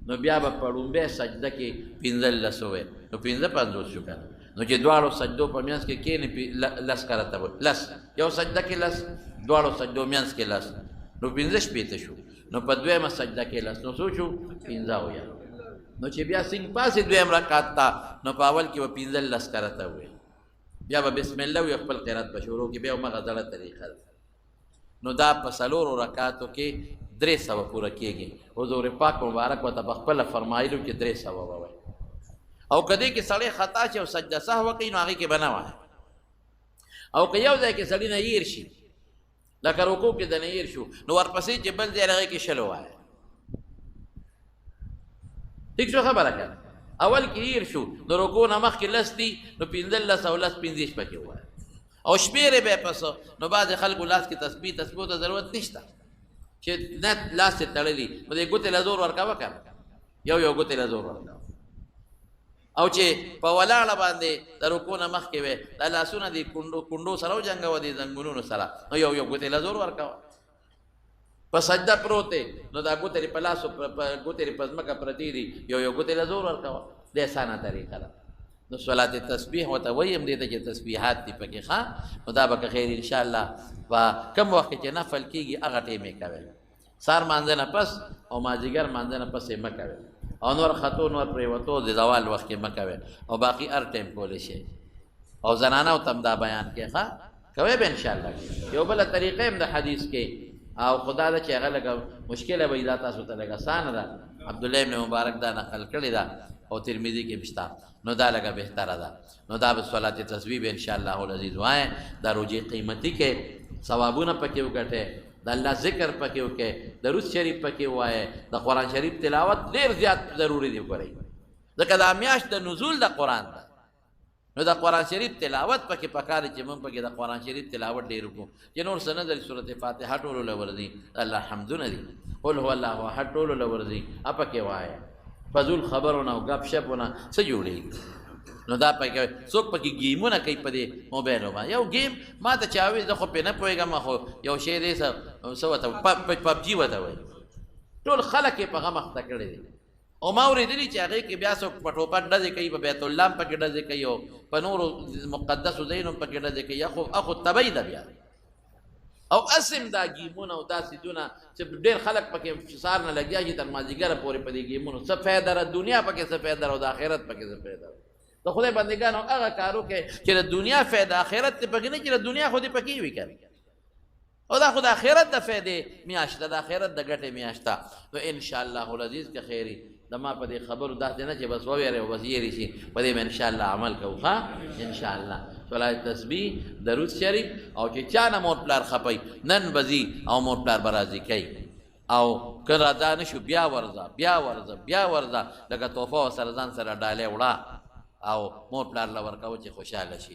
نو بیا به په ړومبۍ سجده کې پنځلس ووایې نو پنځه پنځوس شو که نه. نو چې دواړو سجدو په منځ کې کښېنې لس کرته وایي لس یو سجده کې لس دواړو سجدو منځ کې لس نو پنځه شپېته شو. نو په دویمه سجده کې لس نو څو شو پنځه اویا. نو چې بیا څنګ پاسې دویم رکعت ته نو په اول کې به پنځلس کرته وایي بیا به بسم الله وي خپل قرات به شروع کړي. بیا همغه زړه طریقه ده. نو دا په څلورو رکعاتو کې 300 پوره کېږي. حضور پاک مبارک ورته په خپله فرمایلو چې 300 به ووایي. او که دې کې سړی خطا شي او سجده سهو کوي نو هغې کې به نه وایي. او که یو ځای کې سړي نه هیر شي لکه رکوع کې د نه هیر شو نو ورپسې چې بل ځای هغې کې شلو وایي. ټیک شو خبره که اول کې هیر شو نو رکوع نه مخکې لس دي نو پنځلس او لس پنځه پکې ووایي او شمېرې به یې پس نو بعضې خلکو لاس کې تسبیح ته ضرورت نشته چې نه لاس یې تړلي نو دې ګوتې له زور ورکوه که یو یو ګوتې له زور ورکوه. او چې په ولاړه باندې د رکوع نه مخکې وې دا لاسونه دې کونډو سره وجنګوه دې زنګونونو سره نو یو یو ګوتې له زور ورکوه. په سجده پروت دی نو دا ګوتې په لاسو ګوتې په ځمکه پرتې دي یو یو ګوتې له زور ورکوه. د اسانه طریقه ده. نو صلات تسبیح ورته ویم دې ته چې تسبیحات دي پکې ښه نو دا به که خیر انشاءالله په کوم وخت کې چې نفل کېږي هغه ټیم یې کوئ. سهار مانځه نه پس او مازدیګر مانځه نه پس یې مه کوئ او نور خطو نور پرېوتو د زوال وخت کې مه کوئ او باقي هر ټیم کولی شئ. او زنانو ته هم دا بیان کې ښه کوئ به انشاءالله. یو بله طریقه هم د حدیث کې او خدا ده چې هغه لږه مشکله به دا تاسو ته لږه اسانه ده. عبدالله ابن مبارک دا نقل کړې ده او ترمذی کې بشته نو دا لږه بهتره ده. نو دا به صلات تسبیح به انشاءالله العزیز وایې. دا روجې قیمتي کې ثوابونه پکې وګټئ. د الله ذکر پکې وکړئ. درود شریف پکې ووایئ. د قرآن شریف تلاوت ډېر زیات ضروري دی. ګورئ ځکه دا میاشت د نزول د قرآن ده نو د قرآن شریف تلاوت پکې پکار دی چې موږ پکې د قرآن شریف تلاوت ډېر وکړو. چې نور څه نه دري سورت فاتحه ټولو له ورځي الله حمدونه دي قل هو الله احد ټولو له ورځي پکې وایه. فضول خبرونه او گپ شپونه څه جوړېږي نو دا پکې څوک پکې گیمونه کوي په دې موبایلو باندې. یو گیم ما ته چا وایي زه خو پرې نه پوهېږم خو یو شی دی څه ورته پبجي ورته وایي. ټول خلک یې په هغه مخته کړی دی او ما اورېدلي چې هغې کې بیا څوک په ټوپک ډزې کوي، په بیت الله هم پکې ډزې کوي او په نورو مقدسو ځایونو هم پکې ډزې کوي. اخو تبۍ ده بیا. او اسم دا گیمونه او دا سیدونه چې ډېر خلک پکې سار نه لګیا چې تر مازدیګره پورې په دې گیمونو څه فایده ده، دنیا پکې څه فایده او د آخرت پکې څه فایده ده. د خدای بندګانو هغه کار وکړئ چې د دنیا فایده آخرت ته پکې نه، چې د دنیا خو دې پکې وي که او دا خو د آخرت د فایدې میاشت ده، د آخرت د ګټې میاشت ده. نو انشاءالله العزیز که خیري د ما په دې خبرو داسې نه چې بس وویری او بس یېرې شي، په دې به انشاءالله عمل کوو. ښه انشاءالله صلات تسبیح درود شریف. او چې چا نه مور پلار خپئ نن به ځي او مور پلار به راضي کوي. او که رادا نه شو بیا ورځه بیا ورځه بیا ورځه، لکه تحفه ورسره ځان سره ډالۍ وړه او مور پلار له ورکوه چې خوشحاله شي.